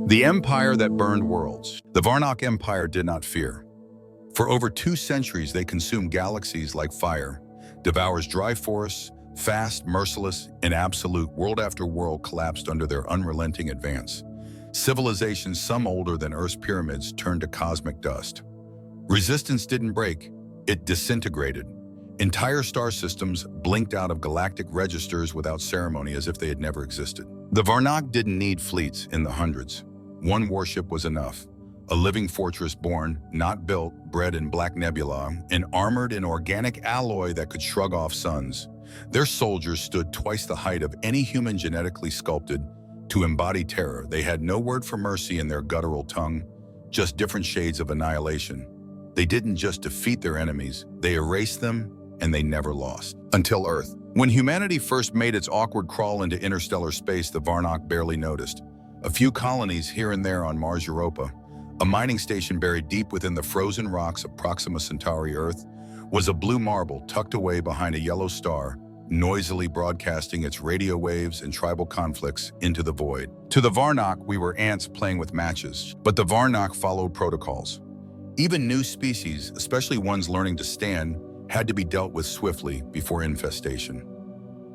The empire that burned worlds. The Varnach Empire did not fear. For over 2 centuries, they consumed galaxies like fire, devours dry forests, fast, merciless, and absolute. World after world collapsed under their unrelenting advance. Civilizations, some older than Earth's pyramids, turned to cosmic dust. Resistance didn't break, it disintegrated. Entire star systems blinked out of galactic registers without ceremony, as if they had never existed. The Varnach didn't need fleets in the hundreds. One warship was enough. A living fortress born, not built, bred in black nebula, and armored in organic alloy that could shrug off suns. Their soldiers stood twice the height of any human genetically sculpted to embody terror. They had no word for mercy in their guttural tongue, just different shades of annihilation. They didn't just defeat their enemies, they erased them, and they never lost. Until Earth. When humanity first made its awkward crawl into interstellar space, the Varnach barely noticed. A few colonies here and there on Mars Europa, a mining station buried deep within the frozen rocks of Proxima Centauri Earth, was a blue marble tucked away behind a yellow star, noisily broadcasting its radio waves and tribal conflicts into the void. To the Varnach, we were ants playing with matches, but the Varnach followed protocols. Even new species, especially ones learning to stand, had to be dealt with swiftly before infestation.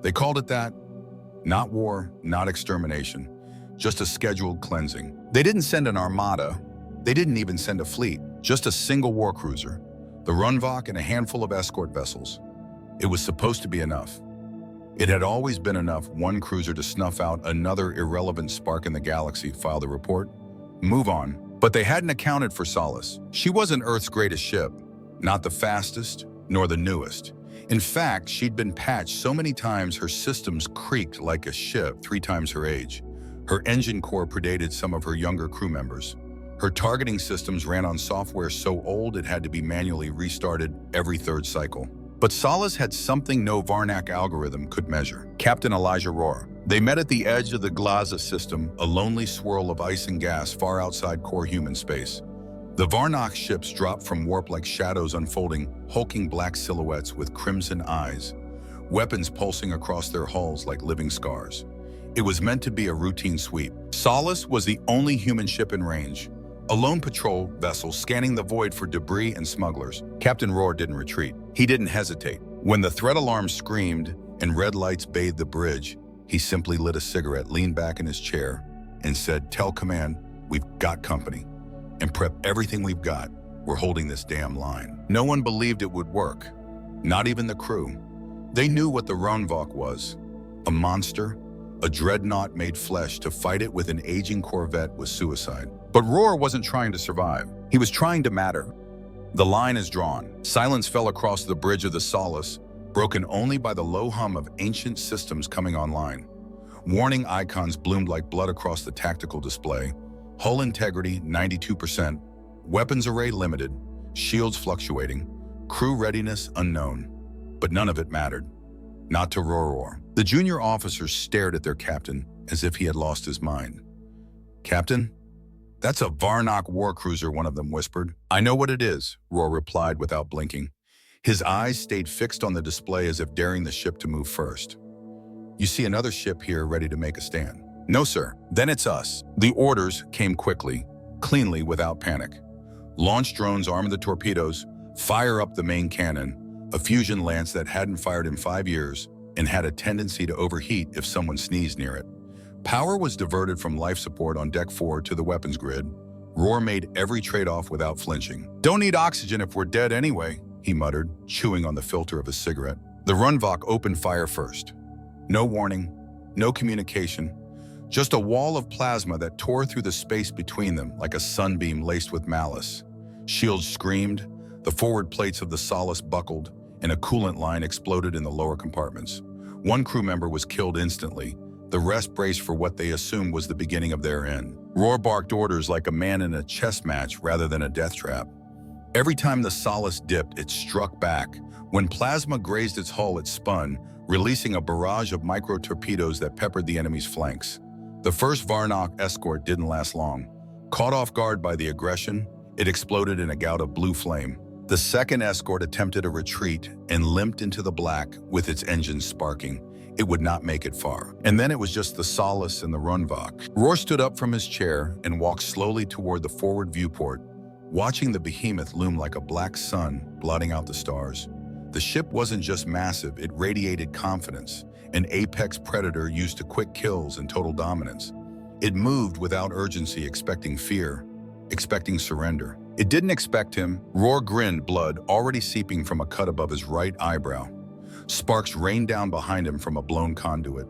They called it that. Not war, not extermination, just a scheduled cleansing. They didn't send an armada, they didn't even send a fleet, just a single warcruiser, the Runvok and a handful of escort vessels. It was supposed to be enough. It had always been enough, one cruiser to snuff out another irrelevant spark in the galaxy, file the report, move on. But they hadn't accounted for Solace. She wasn't Earth's greatest ship, not the fastest, nor the newest. In fact, she'd been patched so many times her systems creaked like a ship 3 times her age. Her engine core predated some of her younger crew members. Her targeting systems ran on software so old it had to be manually restarted every 3rd cycle. But Solace had something no Varnach algorithm could measure. Captain Ror. They met at the edge of the Glaza system, a lonely swirl of ice and gas far outside core human space. The Varnach ships dropped from warp like shadows unfolding, hulking black silhouettes with crimson eyes, weapons pulsing across their hulls like living scars. It was meant to be a routine sweep. Solace was the only human ship in range, a lone patrol vessel scanning the void for debris and smugglers. Captain Ror didn't retreat. He didn't hesitate. When the threat alarm screamed and red lights bathed the bridge, he simply lit a cigarette, leaned back in his chair, and said, "Tell command, we've got company. And prep everything we've got. We're holding this damn line." No one believed it would work. Not even the crew. They knew what the Runvok was. A monster, a dreadnought made flesh. To fight it with an aging Corvette was suicide. But Ror wasn't trying to survive. He was trying to matter. The line is drawn. Silence fell across the bridge of the Solace, broken only by the low hum of ancient systems coming online. Warning icons bloomed like blood across the tactical display. Hull integrity 92%, weapons array limited, shields fluctuating, crew readiness unknown. But none of it mattered. Not to Ror. The junior officers stared at their captain as if he had lost his mind. "Captain? That's a Varnach warcruiser," one of them whispered. "I know what it is," Ror replied without blinking. His eyes stayed fixed on the display as if daring the ship to move first. "You see another ship here ready to make a stand?" "No, sir." "Then it's us." The orders came quickly, cleanly, without panic. Launch drones arm the torpedoes, fire up the main cannon, a fusion lance that hadn't fired in 5 years and had a tendency to overheat if someone sneezed near it. Power was diverted from life support on Deck 4 to the weapons grid. Ror made every trade-off without flinching. "Don't need oxygen if we're dead anyway," he muttered, chewing on the filter of his cigarette. The Runvok opened fire first. No warning, no communication, just a wall of plasma that tore through the space between them like a sunbeam laced with malice. Shields screamed, the forward plates of the Solace buckled, and a coolant line exploded in the lower compartments. One crew member was killed instantly. The rest braced for what they assumed was the beginning of their end. Ror barked orders like a man in a chess match rather than a death trap. Every time the Solace dipped, it struck back. When plasma grazed its hull, it spun, releasing a barrage of micro-torpedoes that peppered the enemy's flanks. The first Varnach escort didn't last long. Caught off guard by the aggression, it exploded in a gout of blue flame. The second escort attempted a retreat and limped into the black with its engines sparking. it would not make it far. And then it was just the Solace and the Runvok. Ror stood up from his chair and walked slowly toward the forward viewport, watching the behemoth loom like a black sun blotting out the stars. The ship wasn't just massive, it radiated confidence, an apex predator used to quick kills and total dominance. It moved without urgency, expecting fear, expecting surrender. It didn't expect him. Ror grinned, blood already seeping from a cut above his right eyebrow. Sparks rained down behind him from a blown conduit.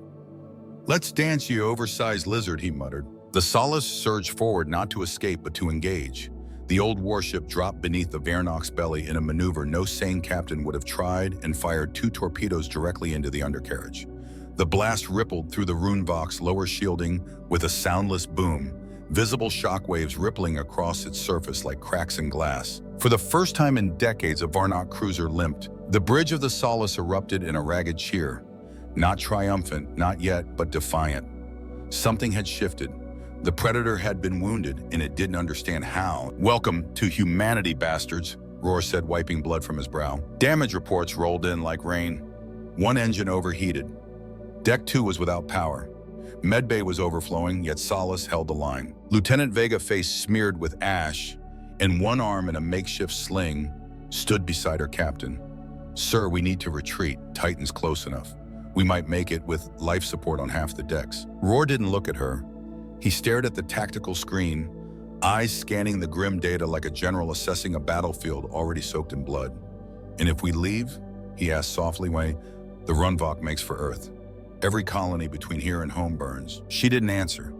"Let's dance, you oversized lizard," he muttered. The Solace surged forward, not to escape, but to engage. The old warship dropped beneath the Varnach's belly in a maneuver no sane captain would have tried, and fired 2 torpedoes directly into the undercarriage. The blast rippled through the Runvok's lower shielding with a soundless boom, visible shockwaves rippling across its surface like cracks in glass. For the first time in decades, a Varnach cruiser limped. The bridge of the Solace erupted in a ragged cheer. Not triumphant, not yet, but defiant. Something had shifted. The Predator had been wounded, and it didn't understand how. "Welcome to humanity, bastards," Ror said, wiping blood from his brow. Damage reports rolled in like rain. 1 engine overheated. Deck 2 was without power. Medbay was overflowing, yet Solace held the line. Lieutenant Vega, face smeared with ash, and one arm in a makeshift sling, stood beside her captain. "Sir, we need to retreat. Titan's close enough. We might make it with life support on half the decks." Ror didn't look at her. He stared at the tactical screen, eyes scanning the grim data like a general assessing a battlefield already soaked in blood. "And if we leave?" he asked softly. "The Runvok makes for Earth. Every colony between here and home burns." She didn't answer.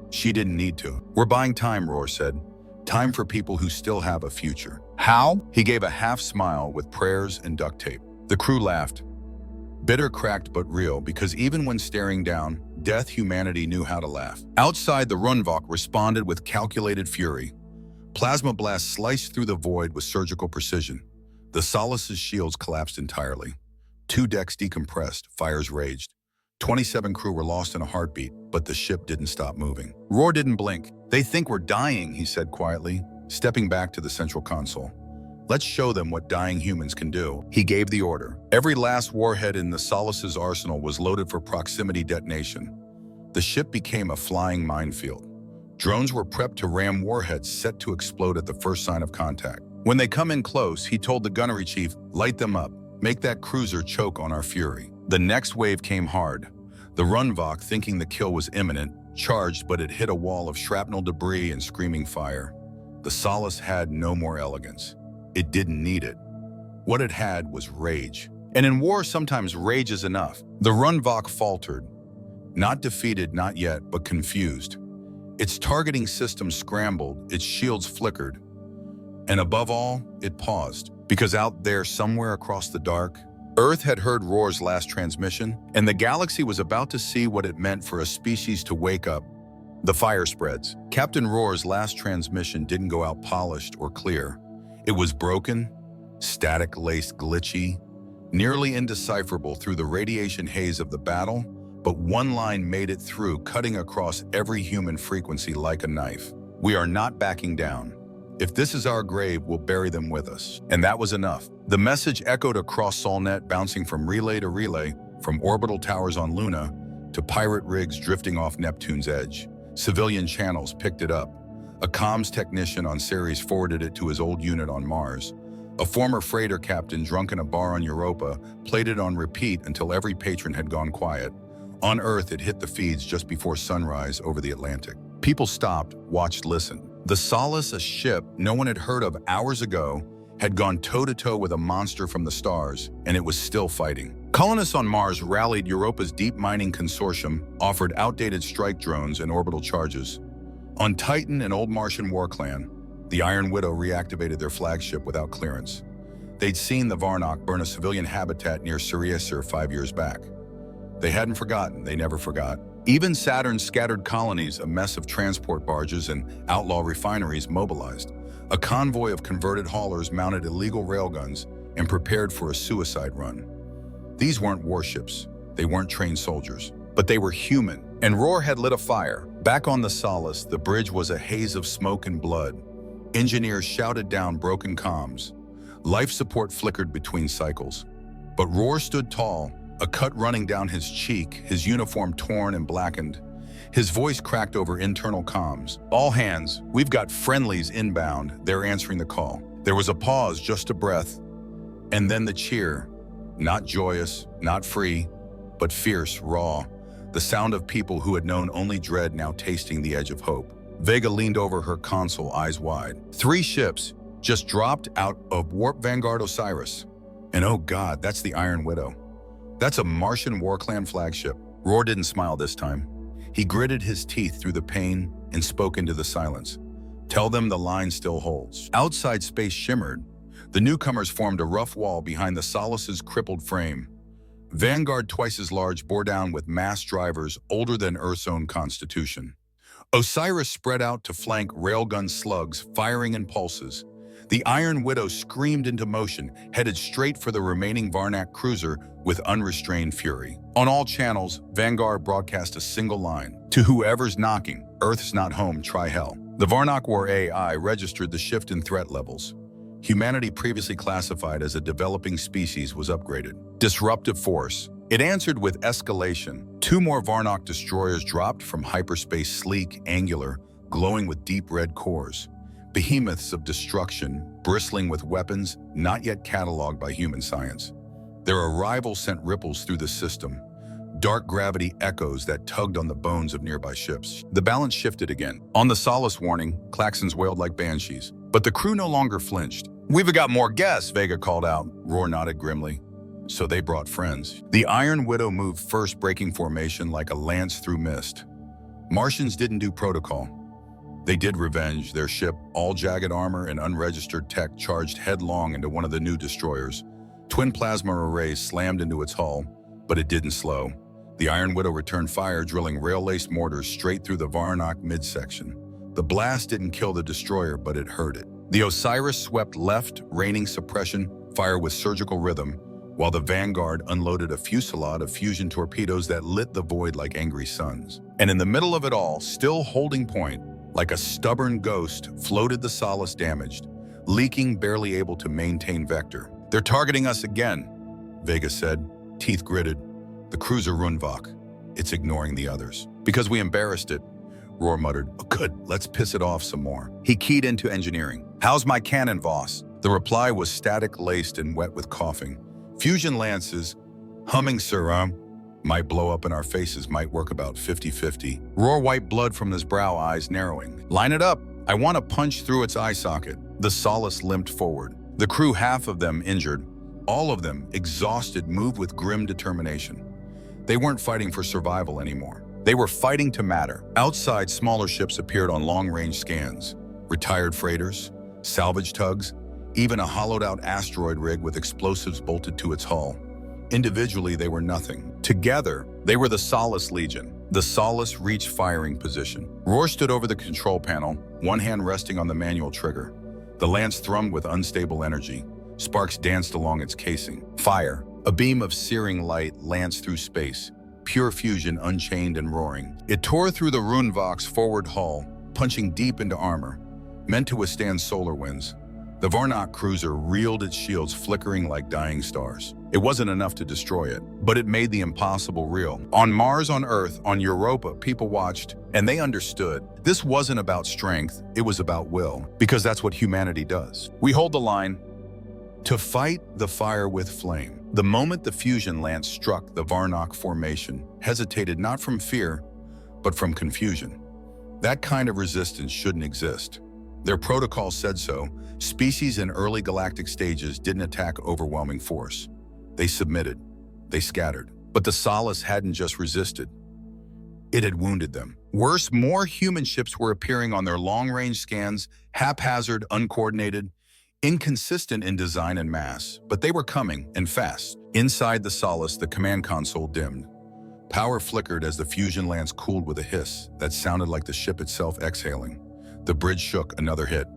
She didn't need to. "We're buying time," Ror said. "Time for people who still have a future." "How?" He gave a half smile with prayers and duct tape. The crew laughed. Bitter, cracked, but real, because even when staring down death, humanity knew how to laugh. Outside, the Runvok responded with calculated fury. Plasma blasts sliced through the void with surgical precision. The Solace's shields collapsed entirely. 2 decks decompressed, fires raged. 27 crew were lost in a heartbeat, but the ship didn't stop moving. Ror didn't blink. "They think we're dying," he said quietly, stepping back to the central console. "Let's show them what dying humans can do." He gave the order. Every last warhead in the Solace's arsenal was loaded for proximity detonation. The ship became a flying minefield. Drones were prepped to ram warheads set to explode at the first sign of contact. "When they come in close," he told the gunnery chief, "light them up. Make that cruiser choke on our fury." The next wave came hard. The Runvok, thinking the kill was imminent, charged, but it hit a wall of shrapnel debris and screaming fire. The Solace had no more elegance. It didn't need it. What it had was rage. And in war, sometimes rage is enough. The Runvok faltered. Not defeated, not yet, but confused. Its targeting system scrambled, its shields flickered. And above all, it paused. Because out there, somewhere across the dark, Earth had heard Ror's last transmission, and the galaxy was about to see what it meant for a species to wake up. The fire spreads. Captain Ror's last transmission didn't go out polished or clear. It was broken, static-laced, glitchy, nearly indecipherable through the radiation haze of the battle, but one line made it through, cutting across every human frequency like a knife. "We are not backing down. If this is our grave, we'll bury them with us." And that was enough. The message echoed across Solnet, bouncing from relay to relay, from orbital towers on Luna to pirate rigs drifting off Neptune's edge. Civilian channels picked it up. A comms technician on Ceres forwarded it to his old unit on Mars. A former freighter captain drunk in a bar on Europa played it on repeat until every patron had gone quiet. On Earth, it hit the feeds just before sunrise over the Atlantic. People stopped, watched, listened. The Solace, a ship no one had heard of hours ago, had gone toe-to-toe with a monster from the stars, and it was still fighting. Colonists on Mars rallied. Europa's deep mining consortium offered outdated strike drones and orbital charges. On Titan, an old Martian warclan, the Iron Widow reactivated their flagship without clearance. They'd seen the Varnach burn a civilian habitat near Siriusir 5 years back. They hadn't forgotten, they never forgot. Even Saturn's scattered colonies, a mess of transport barges and outlaw refineries, mobilized. A convoy of converted haulers mounted illegal railguns and prepared for a suicide run. These weren't warships, they weren't trained soldiers, but they were human. And Ror had lit a fire. Back on the Solace, the bridge was a haze of smoke and blood. Engineers shouted down broken comms. Life support flickered between cycles. But Ror stood tall, a cut running down his cheek, his uniform torn and blackened. His voice cracked over internal comms. "All hands, we've got friendlies inbound." They're answering the call. There was a pause, just a breath, and then the cheer. Not joyous, not free, but fierce, raw. The sound of people who had known only dread now tasting the edge of hope. Vega leaned over her console, eyes wide. 3 ships just dropped out of Warp Vanguard Osiris. And oh God, that's the Iron Widow. That's a Martian warclan flagship. Ror didn't smile this time. He gritted his teeth through the pain and spoke into the silence. "Tell them the line still holds." Outside space shimmered. The newcomers formed a rough wall behind the Solace's crippled frame. Vanguard, twice as large, bore down with mass drivers older than Earth's own constitution. Osiris spread out to flank railgun slugs, firing in pulses. The Iron Widow screamed into motion, headed straight for the remaining Varnach cruiser with unrestrained fury. On all channels, Vanguard broadcast a single line: "To whoever's knocking, Earth's not home, try hell." The Varnach War AI registered the shift in threat levels. Humanity, previously classified as a developing species, was upgraded. Disruptive force. It answered with escalation. 2 more Varnach destroyers dropped from hyperspace, sleek, angular, glowing with deep red cores. Behemoths of destruction, bristling with weapons not yet cataloged by human science. Their arrival sent ripples through the system, dark gravity echoes that tugged on the bones of nearby ships. The balance shifted again. On the Solace warning, klaxons wailed like banshees. But the crew no longer flinched. "We've got more guests," Vega called out. Ror nodded grimly. So they brought friends. The Iron Widow moved first, breaking formation like a lance through mist. Martians didn't do protocol. They did revenge. Their ship, all jagged armor and unregistered tech, charged headlong into one of the new destroyers. Twin plasma arrays slammed into its hull, but it didn't slow. The Iron Widow returned fire, drilling rail-laced mortars straight through the Varnach midsection. The blast didn't kill the destroyer, but it hurt it. The Osiris swept left, raining suppression fire with surgical rhythm, while the Vanguard unloaded a fusillade of fusion torpedoes that lit the void like angry suns. And in the middle of it all, still holding point, like a stubborn ghost, floated the Solace, damaged, leaking, barely able to maintain vector. "They're targeting us again," Vega said, teeth gritted. "The cruiser Runvak. It's ignoring the others." "Because we embarrassed it," Ror muttered. "Oh, good, let's piss it off some more." He keyed into engineering. "How's my cannon, Voss?" The reply was static, laced and wet with coughing. "Fusion lances, humming, sir, might blow up in our faces, might work about 50-50. Ror wiped blood from his brow, eyes narrowing. "Line it up. I want to punch through its eye socket." The Solace limped forward. The crew, half of them injured, all of them exhausted, moved with grim determination. They weren't fighting for survival anymore. They were fighting to matter. Outside, smaller ships appeared on long-range scans. Retired freighters, salvage tugs, even a hollowed-out asteroid rig with explosives bolted to its hull. Individually, they were nothing. Together, they were the Solace Legion. The Solace reached firing position. Ror stood over the control panel, one hand resting on the manual trigger. The lance thrummed with unstable energy. Sparks danced along its casing. Fire. A beam of searing light lanced through space. Pure fusion, unchained and roaring. It tore through the Runvak's forward hull, punching deep into armor, meant to withstand solar winds. The Varnach cruiser reeled its shields, flickering like dying stars. It wasn't enough to destroy it, but it made the impossible real. On Mars, on Earth, on Europa, people watched, and they understood. This wasn't about strength, it was about will, because that's what humanity does. We hold the line to fight the fire with flame. The moment the fusion lance struck, the Varnach formation hesitated, not from fear, but from confusion. That kind of resistance shouldn't exist. Their protocol said so. Species in early galactic stages didn't attack overwhelming force. They submitted. They scattered. But the Solace hadn't just resisted. It had wounded them. Worse, more human ships were appearing on their long-range scans, haphazard, uncoordinated, inconsistent in design and mass. But they were coming, and fast. Inside the Solace, the command console dimmed. Power flickered as the fusion lance cooled with a hiss that sounded like the ship itself exhaling. The bridge shook, another hit.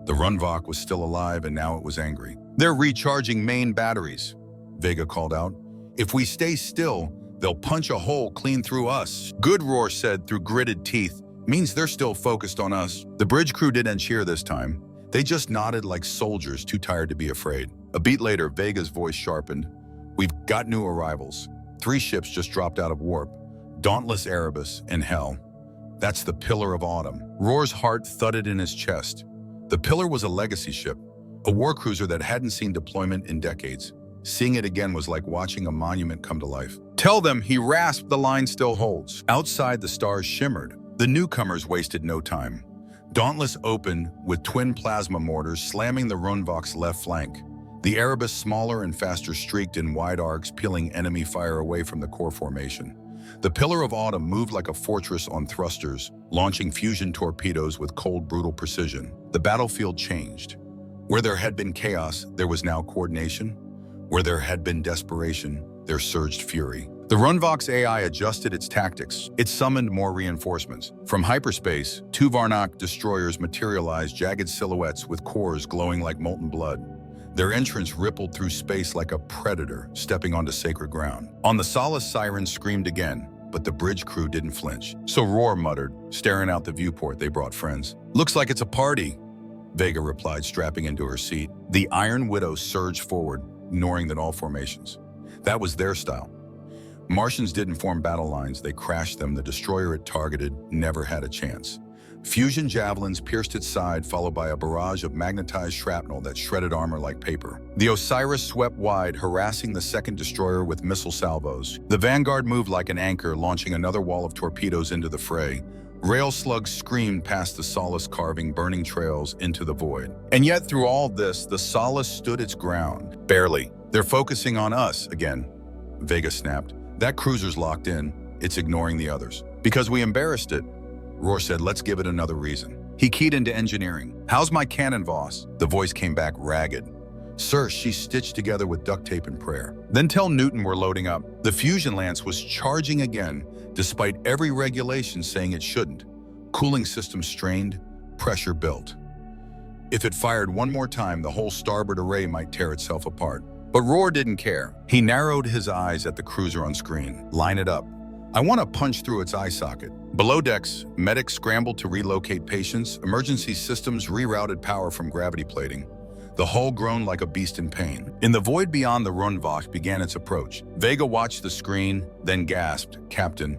The Runvak was still alive, and now it was angry. "They're recharging main batteries," Vega called out. "If we stay still, they'll punch a hole clean through us." "Good," Ror said through gritted teeth. "Means they're still focused on us." The bridge crew didn't cheer this time. They just nodded like soldiers too tired to be afraid. A beat later, Vega's voice sharpened. "We've got new arrivals. 3 ships just dropped out of warp. Dauntless Erebus and Hell. That's the Pillar of Autumn. Ror's heart thudded in his chest. The Pillar was a legacy ship, a war cruiser that hadn't seen deployment in decades. Seeing it again was like watching a monument come to life. "Tell them," he rasped, "the line still holds." Outside, the stars shimmered. The newcomers wasted no time. Dauntless opened with twin plasma mortars slamming the Runvok's left flank. The Erebus, smaller and faster, streaked in wide arcs, peeling enemy fire away from the core formation. The Pillar of Autumn moved like a fortress on thrusters, launching fusion torpedoes with cold, brutal precision. The battlefield changed. Where there had been chaos, there was now coordination. Where there had been desperation, there surged fury. The Runvok's AI adjusted its tactics. It summoned more reinforcements. From hyperspace, 2 Varnach destroyers materialized, jagged silhouettes with cores glowing like molten blood. Their entrance rippled through space like a predator stepping onto sacred ground. On the Solace, sirens screamed again, but the bridge crew didn't flinch. So Ror muttered, staring out the viewport. "They brought friends." "Looks like it's a party," Vega replied, strapping into her seat. The Iron Widow surged forward, ignoring all formations. That was their style. Martians didn't form battle lines, they crashed them. The destroyer it targeted never had a chance. Fusion javelins pierced its side, followed by a barrage of magnetized shrapnel that shredded armor like paper. The Osiris swept wide, harassing the second destroyer with missile salvos. The Vanguard moved like an anchor, launching another wall of torpedoes into the fray. Rail slugs screamed past the Solace, carving burning trails into the void. And yet, through all this, the Solace stood its ground. "Barely. They're focusing on us again," Vega snapped. "That cruiser's locked in. It's ignoring the others." "Because we embarrassed it," Ror said. "Let's give it another reason." He keyed into engineering. "How's my cannon, Voss?" The voice came back ragged. "Sir, she's stitched together with duct tape and prayer." "Then tell Newton we're loading up." The fusion lance was charging again, despite every regulation saying it shouldn't. Cooling system strained, pressure built. If it fired one more time, the whole starboard array might tear itself apart. But Ror didn't care. He narrowed his eyes at the cruiser on screen. "Line it up. I want to punch through its eye socket." Below decks, medics scrambled to relocate patients. Emergency systems rerouted power from gravity plating. The hull groaned like a beast in pain. In the void beyond, the Runvok began its approach. Vega watched the screen, then gasped, "Captain,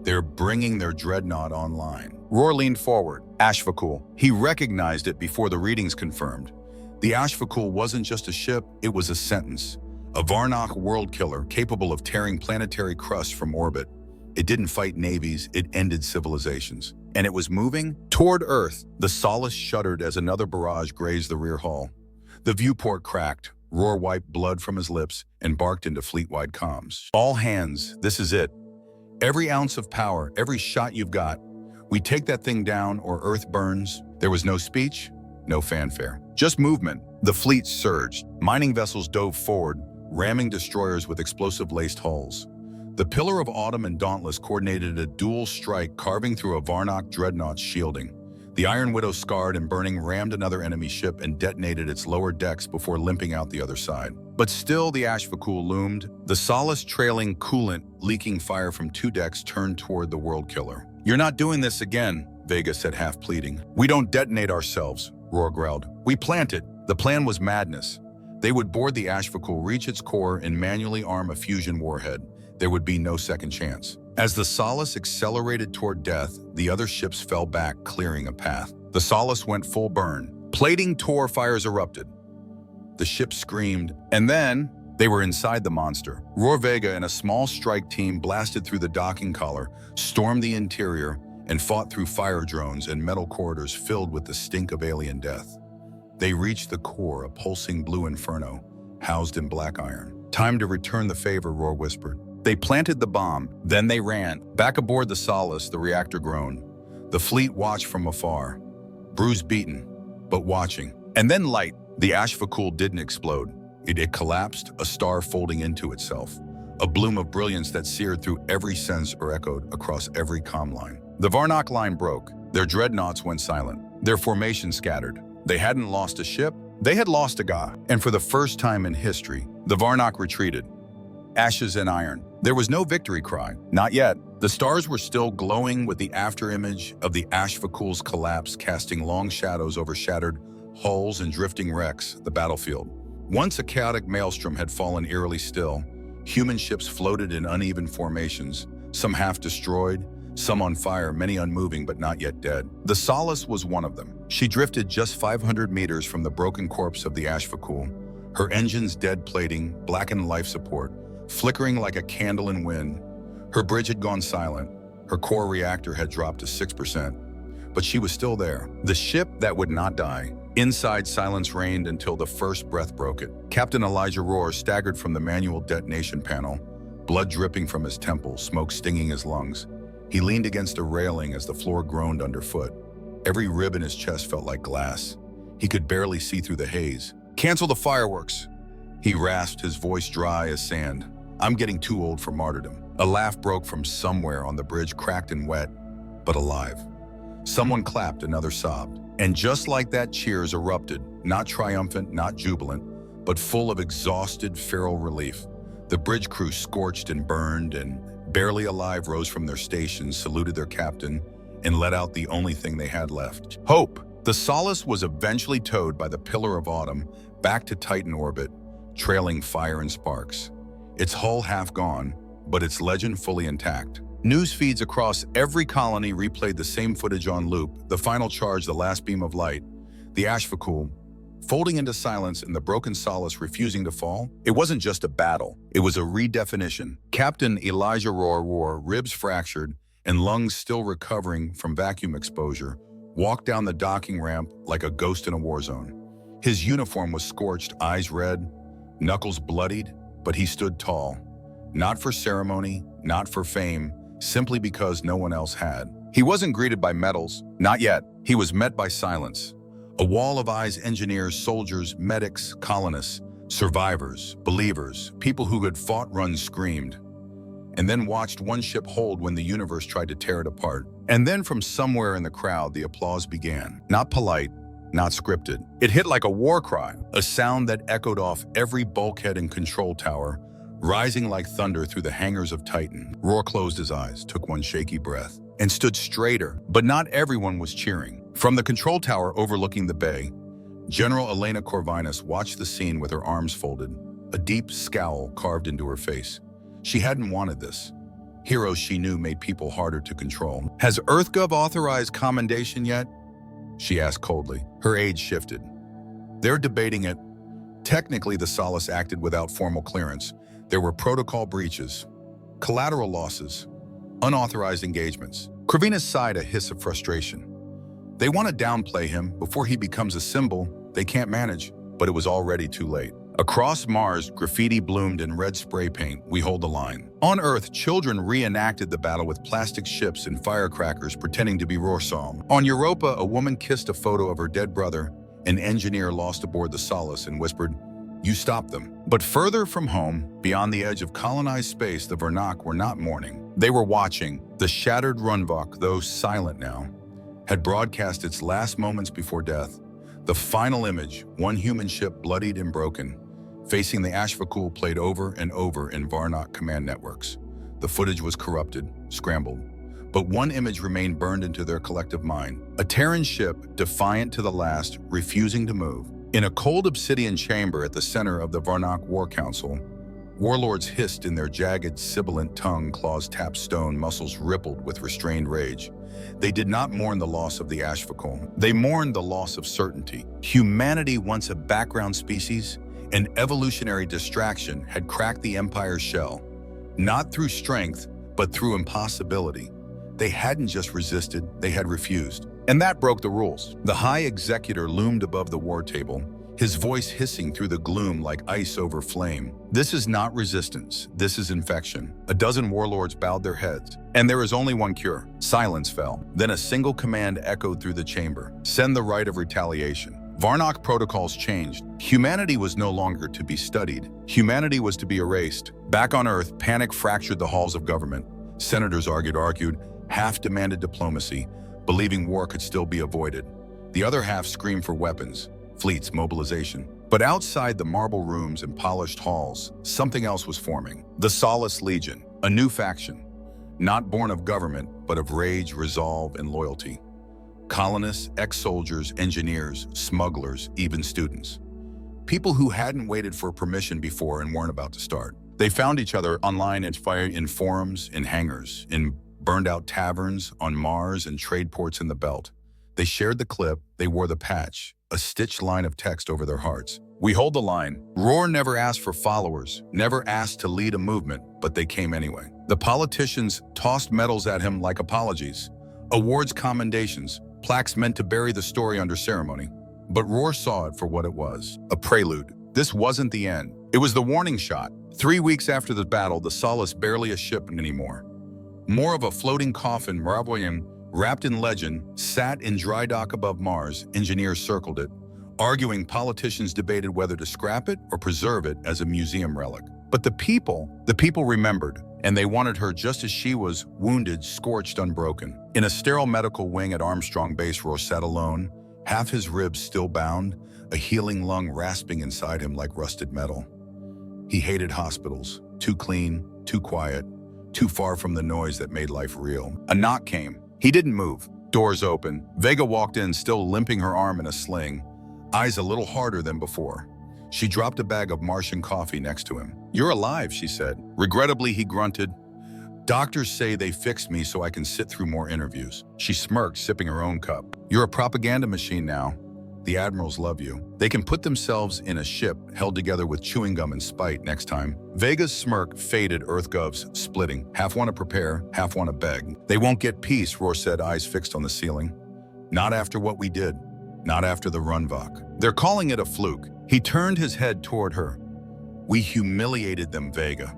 they're bringing their dreadnought online." Ror leaned forward. HFY. He recognized it before the readings confirmed. The HFY wasn't just a ship, it was a sentence. A Varnach world killer capable of tearing planetary crust from orbit. It didn't fight navies, it ended civilizations. And it was moving toward Earth. The Solace shuddered as another barrage grazed the rear hull. The viewport cracked. Ror wiped blood from his lips and barked into fleet-wide comms. "All hands, this is it. Every ounce of power, every shot you've got. We take that thing down or Earth burns." There was no speech, no fanfare. Just movement. The fleet surged. Mining vessels dove forward, ramming destroyers with explosive-laced hulls. The Pillar of Autumn and Dauntless coordinated a dual strike, carving through a Varnach dreadnought's shielding. The Iron Widow, scarred and burning, rammed another enemy ship and detonated its lower decks before limping out the other side. But still, the HFY loomed. The Solace, trailing coolant, leaking fire from 2 decks, turned toward the world killer. "You're not doing this again," Vega said, half pleading. "We don't detonate ourselves," Ror growled. "We plant it." The plan was madness. They would board the HFY, reach its core, and manually arm a fusion warhead. There would be no second chance. As the Solace accelerated toward death, the other ships fell back, clearing a path. The Solace went full burn. Plating tore, fires erupted. The ship screamed, and then they were inside the monster. Ror, Vega, and a small strike team blasted through the docking collar, stormed the interior, and fought through fire drones and metal corridors filled with the stink of alien death. They reached the core, a pulsing blue inferno, housed in black iron. "Time to return the favor," Ror whispered. They planted the bomb, then they ran. Back aboard the Solace, the reactor groaned. The fleet watched from afar, bruised, beaten, but watching. And then light. The HFY didn't explode. It collapsed, a star folding into itself. A bloom of brilliance that seared through every sense or echoed across every comm line. The Varnach line broke. Their dreadnoughts went silent. Their formation scattered. They hadn't lost a ship, they had lost a god. And for the first time in history, the Varnach retreated. Ashes and iron. There was no victory cry. Not yet. The stars were still glowing with the afterimage of the HFY's collapse, casting long shadows over shattered hulls and drifting wrecks, the battlefield. Once a chaotic maelstrom had fallen eerily still, Human ships floated in uneven formations, some half destroyed, some on fire, many unmoving but not yet dead. The Solace was one of them. She drifted just 500 meters from the broken corpse of the HFY, her engines dead plating, blackened life support, flickering like a candle in wind. Her bridge had gone silent. Her core reactor had dropped to 6%. But she was still there. The ship that would not die. Inside, silence reigned until the first breath broke it. Captain Ror staggered from the manual detonation panel, blood dripping from his temple, smoke stinging his lungs. He leaned against a railing as the floor groaned underfoot. Every rib in his chest felt like glass. He could barely see through the haze. "Cancel the fireworks," he rasped, his voice dry as sand. "I'm getting too old for martyrdom." A laugh broke from somewhere on the bridge, cracked and wet, but alive. Someone clapped, another sobbed. And just like that, cheers erupted, not triumphant, not jubilant, but full of exhausted, feral relief. The bridge crew, scorched and burned and barely alive, rose from their stations, saluted their captain, and let out the only thing they had left: hope. The Solace was eventually towed by the Pillar of Autumn back to Titan orbit, trailing fire and sparks. Its hull half gone, but its legend fully intact. News feeds across every colony replayed the same footage on loop: the final charge, the last beam of light, the HFY folding into silence, and the broken Solace refusing to fall. It wasn't just a battle, it was a redefinition. Captain Ror, ribs fractured and lungs still recovering from vacuum exposure, walked down the docking ramp like a ghost in a war zone. His uniform was scorched, eyes red, knuckles bloodied, but he stood tall. Not for ceremony, not for fame, simply because no one else had. He wasn't greeted by medals, not yet. He was met by silence. A wall of eyes: engineers, soldiers, medics, colonists, survivors, believers, people who had fought, run, screamed, and then watched one ship hold when the universe tried to tear it apart. And then from somewhere in the crowd, the applause began. Not polite, not scripted. It hit like a war cry, a sound that echoed off every bulkhead and control tower, rising like thunder through the hangars of Titan. Ror closed his eyes, took one shaky breath, and stood straighter. But not everyone was cheering. From the control tower overlooking the bay, General Elena Corvinus watched the scene with her arms folded, a deep scowl carved into her face. She hadn't wanted this. Heroes, she knew, made people harder to control. "Has EarthGov authorized commendation yet?" she asked coldly. Her age shifted. "They're debating it. Technically, the Solace acted without formal clearance. There were protocol breaches, collateral losses, unauthorized engagements." Corvinus sighed, a hiss of frustration. "They want to downplay him before he becomes a symbol they can't manage." But it was already too late. Across Mars, graffiti bloomed in red spray paint. "We hold the line." On Earth, children reenacted the battle with plastic ships and firecrackers, pretending to be Ror song. On Europa, a woman kissed a photo of her dead brother, an engineer lost aboard the Solace, and whispered, "You stopped them." But further from home, beyond the edge of colonized space, the Varnach were not mourning. They were watching. The shattered Runvok, though silent now, had broadcast its last moments before death. The final image, one human ship bloodied and broken, facing the HFY, played over and over in Varnach command networks. The footage was corrupted, scrambled, but one image remained burned into their collective mind. A Terran ship, defiant to the last, refusing to move. In a cold obsidian chamber at the center of the Varnach War Council, warlords hissed in their jagged, sibilant tongue, claws tapped stone, muscles rippled with restrained rage. They did not mourn the loss of the HFY. They mourned the loss of certainty. Humanity, once a background species, an evolutionary distraction, had cracked the Empire's shell, not through strength, but through impossibility. They hadn't just resisted, they had refused. And that broke the rules. The High Executor loomed above the war table, his voice hissing through the gloom like ice over flame. "This is not resistance, this is infection." A dozen warlords bowed their heads. "And there is only one cure." Silence fell. Then a single command echoed through the chamber: "Send the right of retaliation." Varnach protocols changed. Humanity was no longer to be studied. Humanity was to be erased. Back on Earth, panic fractured the halls of government. Senators argued, half demanded diplomacy, believing war could still be avoided. The other half screamed for weapons, fleets, mobilization. But outside the marble rooms and polished halls, something else was forming. The Solace Legion, a new faction, not born of government, but of rage, resolve, and loyalty. Colonists, ex-soldiers, engineers, smugglers, even students. People who hadn't waited for permission before and weren't about to start. They found each other online at HFY, in forums, in hangars, in burned-out taverns, on Mars, and trade ports in the belt. They shared the clip, they wore the patch, a stitched line of text over their hearts. We hold the line. Ror never asked for followers, never asked to lead a movement, but they came anyway. The politicians tossed medals at him like apologies, awards, commendations, plaques meant to bury the story under ceremony. But Ror saw it for what it was, a prelude. This wasn't the end. It was the warning shot. 3 weeks after the battle, the Solace, barely a ship anymore, more of a floating coffin, wrapped in legend, sat in dry dock above Mars. Engineers circled it, arguing. Politicians debated whether to scrap it or preserve it as a museum relic. But the people remembered, and they wanted her just as she was, wounded, scorched, unbroken. In a sterile medical wing at Armstrong Base, Ror sat alone, half his ribs still bound, a healing lung rasping inside him like rusted metal. He hated hospitals, too clean, too quiet, too far from the noise that made life real. A knock came. He didn't move. Doors open. Vega walked in, still limping, her arm in a sling, eyes a little harder than before. She dropped a bag of Martian coffee next to him. "You're alive," she said. Regrettably, he grunted. "Doctors say they fixed me so I can sit through more interviews." She smirked, sipping her own cup. "You're a propaganda machine now. The admirals love you. They can put themselves in a ship held together with chewing gum and spite next time." Vega's smirk faded, EarthGov's splitting. Half want to prepare, half want to beg. "They won't get peace," Ror said, eyes fixed on the ceiling. "Not after what we did. Not after the Runvok. They're calling it a fluke." He turned his head toward her. "We humiliated them, Vega.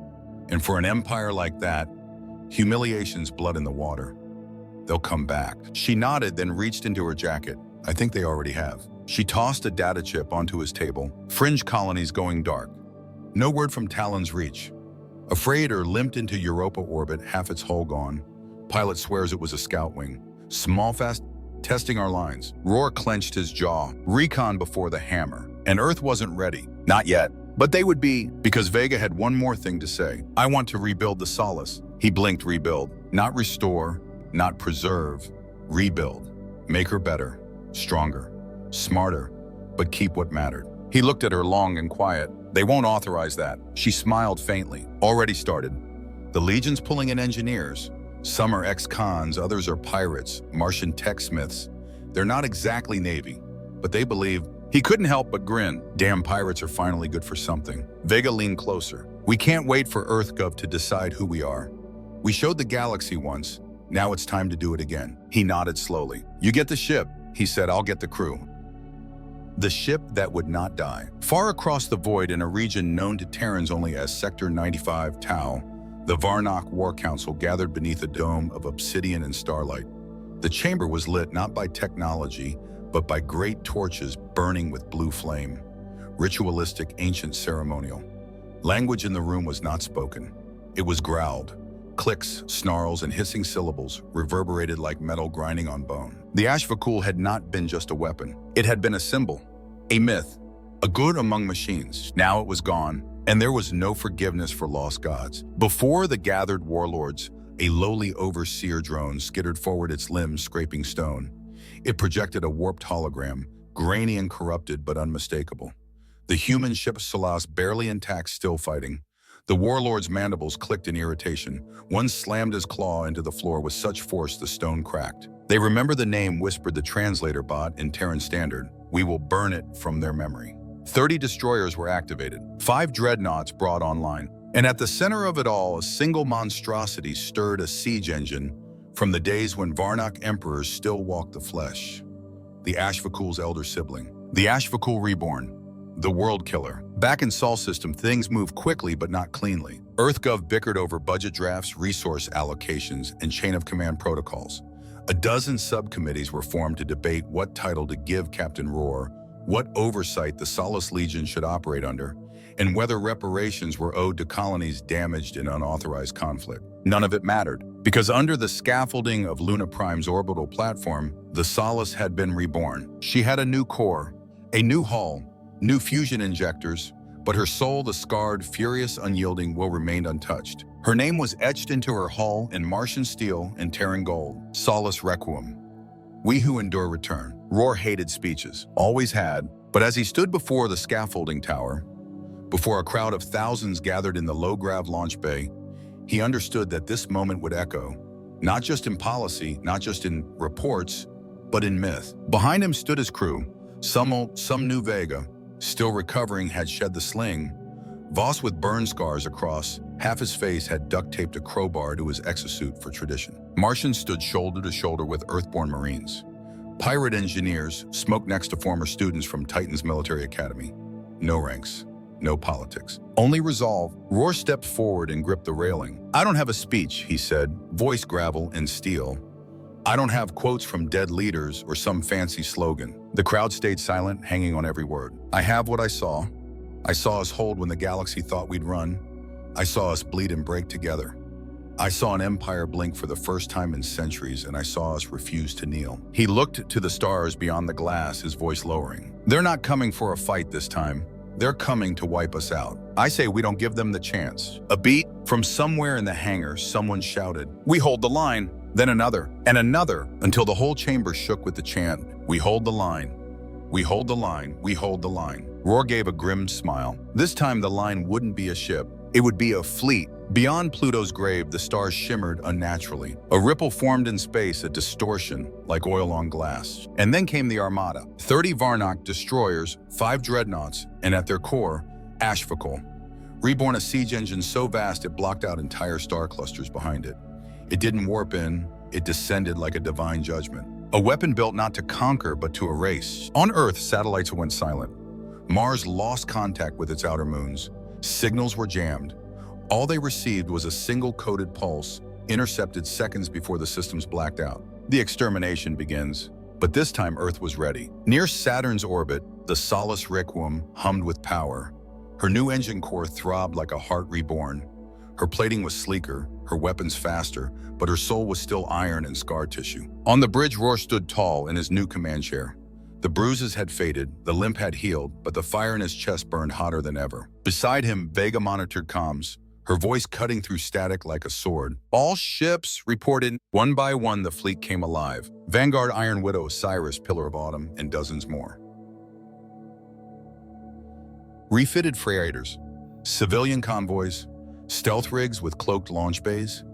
And for an empire like that, humiliation's blood in the water. They'll come back." She nodded, then reached into her jacket. "I think they already have." She tossed a data chip onto his table. "Fringe colonies going dark. No word from Talon's reach. A freighter limped into Europa orbit, half its hull gone. Pilot swears it was a scout wing. Small fast, testing our lines." Ror clenched his jaw. Recon before the hammer. And Earth wasn't ready. Not yet. But they would be, because Vega had one more thing to say. "I want to rebuild the Solace." He blinked. "Rebuild. Not restore, not preserve. Rebuild. Make her better, stronger, smarter, but keep what mattered." He looked at her, long and quiet. "They won't authorize that." She smiled faintly. "Already started. The Legion's pulling in engineers. Some are ex-cons, others are pirates, Martian tech smiths. They're not exactly Navy, but they believe." He couldn't help but grin. "Damn pirates are finally good for something." Vega leaned closer. "We can't wait for EarthGov to decide who we are. We showed the galaxy once. Now it's time to do it again." He nodded slowly. "You get the ship," he said. "I'll get the crew." The ship that would not die. Far across the void, in a region known to Terrans only as Sector 95 Tau, the Varnach War Council gathered beneath a dome of obsidian and starlight. The chamber was lit not by technology, but by great torches burning with blue flame. Ritualistic, ancient, ceremonial. Language in the room was not spoken. It was growled. Clicks, snarls, and hissing syllables reverberated like metal grinding on bone. The HFY had not been just a weapon. It had been a symbol, a myth, a good among machines. Now it was gone, and there was no forgiveness for lost gods. Before the gathered warlords, a lowly overseer drone skittered forward, its limbs scraping stone. It projected a warped hologram, grainy and corrupted but unmistakable. The human ship Solace, barely intact, still fighting. The warlord's mandibles clicked in irritation. One slammed his claw into the floor with such force the stone cracked. "They remember the name," whispered the translator bot in Terran Standard. "We will burn it from their memory." 30 destroyers were activated, 5 dreadnoughts brought online. And at the center of it all, a single monstrosity stirred, a siege engine from the days when Varnach emperors still walked the flesh. The HFY's elder sibling. The HFY reborn. The world killer. Back in Sol system, things moved quickly but not cleanly. EarthGov bickered over budget drafts, resource allocations, and chain of command protocols. A dozen subcommittees were formed to debate what title to give Captain Ror, what oversight the Solace Legion should operate under, and whether reparations were owed to colonies damaged in unauthorized conflict. None of it mattered, because under the scaffolding of Luna Prime's orbital platform, the Solace had been reborn. She had a new core, a new hull, new fusion injectors, but her soul, the scarred, furious, unyielding will, remained untouched. Her name was etched into her hull in Martian steel and Terran gold. Solace Requuum. We who endure return. Ror hated speeches, always had, but as he stood before the scaffolding tower, Before a crowd of thousands gathered in the low-grav launch bay, he understood that this moment would echo, not just in policy, not just in reports, but in myth. Behind him stood his crew. Some new Vega, still recovering, had shed the sling. Voss, with burn scars across half his face, had duct-taped a crowbar to his exosuit for tradition. Martian stood shoulder to shoulder with Earthborn Marines. Pirate engineers smoked next to former students from Titan's military academy. No ranks, no politics, only resolve. Ror stepped forward and gripped the railing. "I don't have a speech," he said, voice gravel and steel. "I don't have quotes from dead leaders or some fancy slogan." The crowd stayed silent, hanging on every word. "I have what I saw. I saw us hold when the galaxy thought we'd run. I saw us bleed and break together. I saw an empire blink for the first time in centuries, and I saw us refuse to kneel." He looked to the stars beyond the glass, his voice lowering. "They're not coming for a fight this time. They're coming to wipe us out. I say we don't give them the chance." A beat from somewhere in the hangar, someone shouted, "We hold the line." Then another, and another, until the whole chamber shook with the chant, "We hold the line. We hold the line. We hold the line." Ror gave a grim smile. This time the line wouldn't be a ship. It would be a fleet. Beyond Pluto's grave, the stars shimmered unnaturally. A ripple formed in space, a distortion, like oil on glass. And then came the Armada. 30 Varnach destroyers, 5 dreadnoughts, and at their core, HFY. Reborn, a siege engine so vast it blocked out entire star clusters behind it. It didn't warp in, it descended like a divine judgment. A weapon built not to conquer, but to erase. On Earth, satellites went silent. Mars lost contact with its outer moons. Signals were jammed. All they received was a single coded pulse, intercepted seconds before the systems blacked out. The extermination begins, but this time Earth was ready. Near Saturn's orbit, the Solace Requuum hummed with power. Her new engine core throbbed like a heart reborn. Her plating was sleeker, her weapons faster, but her soul was still iron and scar tissue. On the bridge, Ror stood tall in his new command chair. The bruises had faded, the limp had healed, but the fire in his chest burned hotter than ever. Beside him, Vega monitored comms, her voice cutting through static like a sword. "All ships reported." One by one, the fleet came alive. Vanguard, Iron Widow, Osiris, Pillar of Autumn, and dozens more. Refitted freighters, civilian convoys, stealth rigs with cloaked launch bays,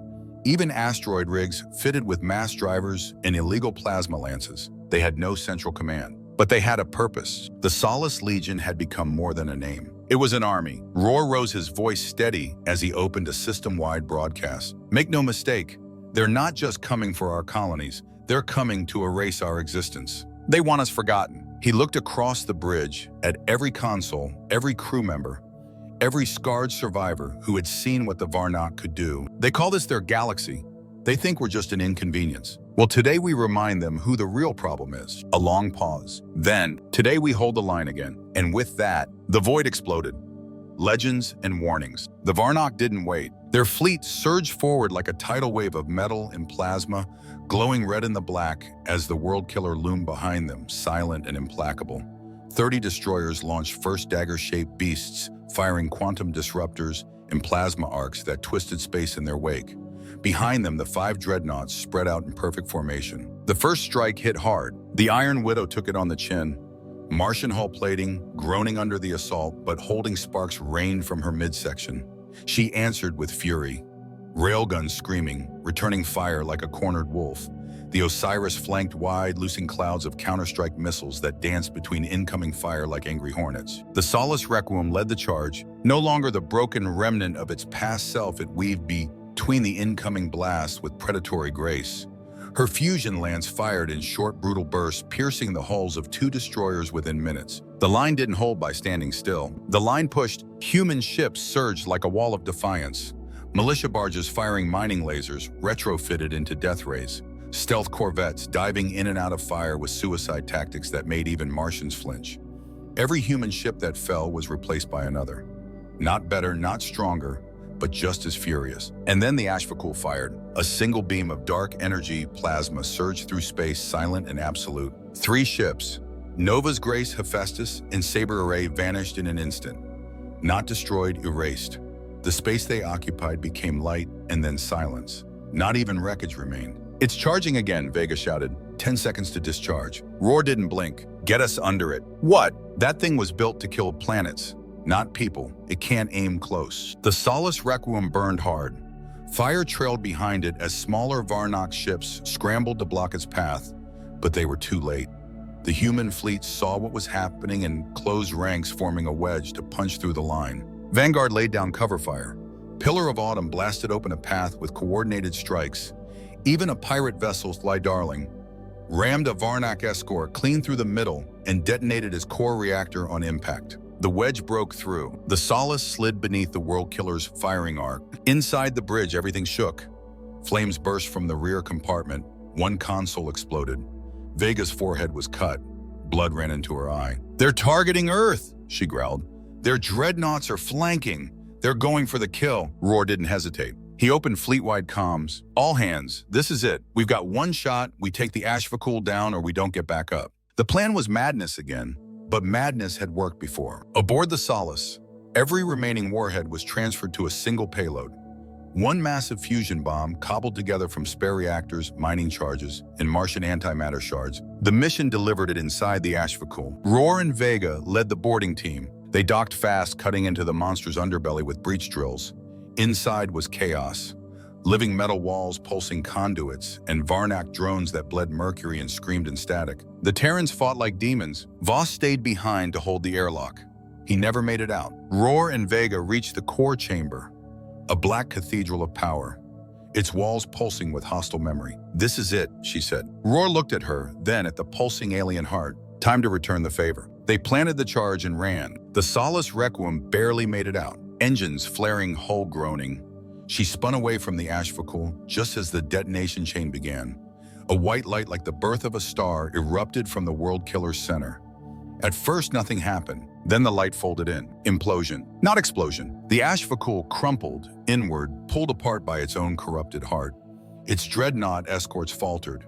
even asteroid rigs fitted with mass drivers and illegal plasma lances. They had no central command, but they had a purpose. The Solace Legion had become more than a name. It was an army. Ror rose, his voice steady as he opened a system-wide broadcast. "Make no mistake, they're not just coming for our colonies. They're coming to erase our existence. They want us forgotten." He looked across the bridge at every console, every crew member, every scarred survivor who had seen what the Varnach could do. "They call this their galaxy. They think we're just an inconvenience. Well, today we remind them who the real problem is." A long pause. Then, "Today we hold the line again." And with that, the void exploded. Legends and warnings. The Varnach didn't wait. Their fleet surged forward like a tidal wave of metal and plasma, glowing red in the black as the world killer loomed behind them, silent and implacable. 30 destroyers launched first dagger-shaped beasts, firing quantum disruptors and plasma arcs that twisted space in their wake. Behind them, the 5 dreadnoughts spread out in perfect formation. The first strike hit hard. The Iron Widow took it on the chin. Martian hull plating, groaning under the assault, but holding sparks rained from her midsection. She answered with fury. Railguns screaming, returning fire like a cornered wolf. The Osiris flanked wide, loosing clouds of counterstrike missiles that danced between incoming fire like angry hornets. The Solace Requuum led the charge. No longer the broken remnant of its past self, it weaved between the incoming blasts with predatory grace. Her fusion lance fired in short, brutal bursts, piercing the hulls of 2 destroyers within minutes. The line didn't hold by standing still. The line pushed. Human ships surged like a wall of defiance. Militia barges firing mining lasers, retrofitted into death rays. Stealth corvettes diving in and out of fire with suicide tactics that made even Martians flinch. Every human ship that fell was replaced by another. Not better, not stronger, but just as furious. And then the HFY fired. A single beam of dark energy plasma surged through space, silent and absolute. 3 ships, Nova's Grace, Hephaestus, and Saber Array, vanished in an instant. Not destroyed, erased. The space they occupied became light and then silence. Not even wreckage remained. "It's charging again," Vega shouted. 10 seconds to discharge. Ror didn't blink. "Get us under it." "What?" "That thing was built to kill planets. not people. It can't aim close. The Solace Requuum burned hard. Fire trailed behind it as smaller Varnach ships scrambled to block its path, but they were too late. The human fleet saw what was happening and closed ranks, forming a wedge to punch through the line. Vanguard laid down cover fire. Pillar of Autumn blasted open a path with coordinated strikes. Even a pirate vessel, Fly Darling, rammed a Varnach escort clean through the middle and detonated its core reactor on impact. The wedge broke through. The Solace slid beneath the World Killer's firing arc. Inside the bridge, everything shook. Flames burst from the rear compartment. One console exploded. Vega's forehead was cut. Blood ran into her eye. "They're targeting Earth," she growled. "Their dreadnoughts are flanking. They're going for the kill." Ror didn't hesitate. He opened fleet-wide comms. "All hands, this is it. We've got one shot. We take the HFY down or we don't get back up." The plan was madness again, but madness had worked before. Aboard the Solace, every remaining warhead was transferred to a single payload. One massive fusion bomb cobbled together from spare reactors, mining charges, and Martian antimatter shards. The mission delivered it inside the HFY. Ror and Vega led the boarding team. They docked fast, cutting into the monster's underbelly with breach drills. Inside was chaos. Living metal walls, pulsing conduits, and Varnach drones that bled mercury and screamed in static. The Terrans fought like demons. Voss stayed behind to hold the airlock. He never made it out. Ror and Vega reached the core chamber, a black cathedral of power, its walls pulsing with hostile memory. "This is it," she said. Ror looked at her, then at the pulsing alien heart. Time to return the favor. They planted the charge and ran. The Solace Requuum barely made it out, engines flaring, hull groaning. She spun away from the HFY just as the detonation chain began. A white light like the birth of a star erupted from the World Killer's center. At first, nothing happened. Then the light folded in. Implosion. Not explosion. The HFY crumpled inward, pulled apart by its own corrupted heart. Its dreadnought escorts faltered.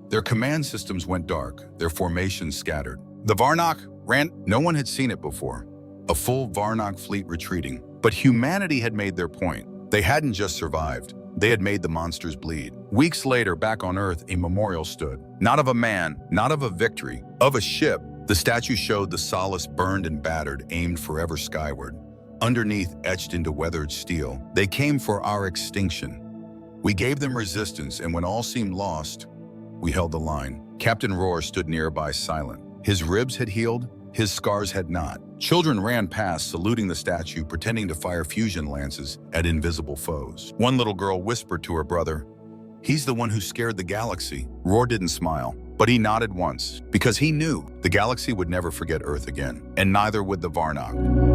Their command systems went dark, their formations scattered. The Varnach ran. No one had seen it before. A full Varnach fleet retreating. But humanity had made their point. They hadn't just survived. They had made the monsters bleed. Weeks later, back on Earth, a memorial stood. Not of a man, not of a victory, of a ship. The statue showed the Solace burned and battered, aimed forever skyward. Underneath, etched into weathered steel, "They came for our extinction. We gave them resistance, and when all seemed lost, we held the line." Captain Ror stood nearby, silent. His ribs had healed, his scars had not. Children ran past, saluting the statue, pretending to fire fusion lances at invisible foes. One little girl whispered to her brother, "He's the one who scared the galaxy." Ror didn't smile, but he nodded once, because he knew the galaxy would never forget Earth again, and neither would the Varnach.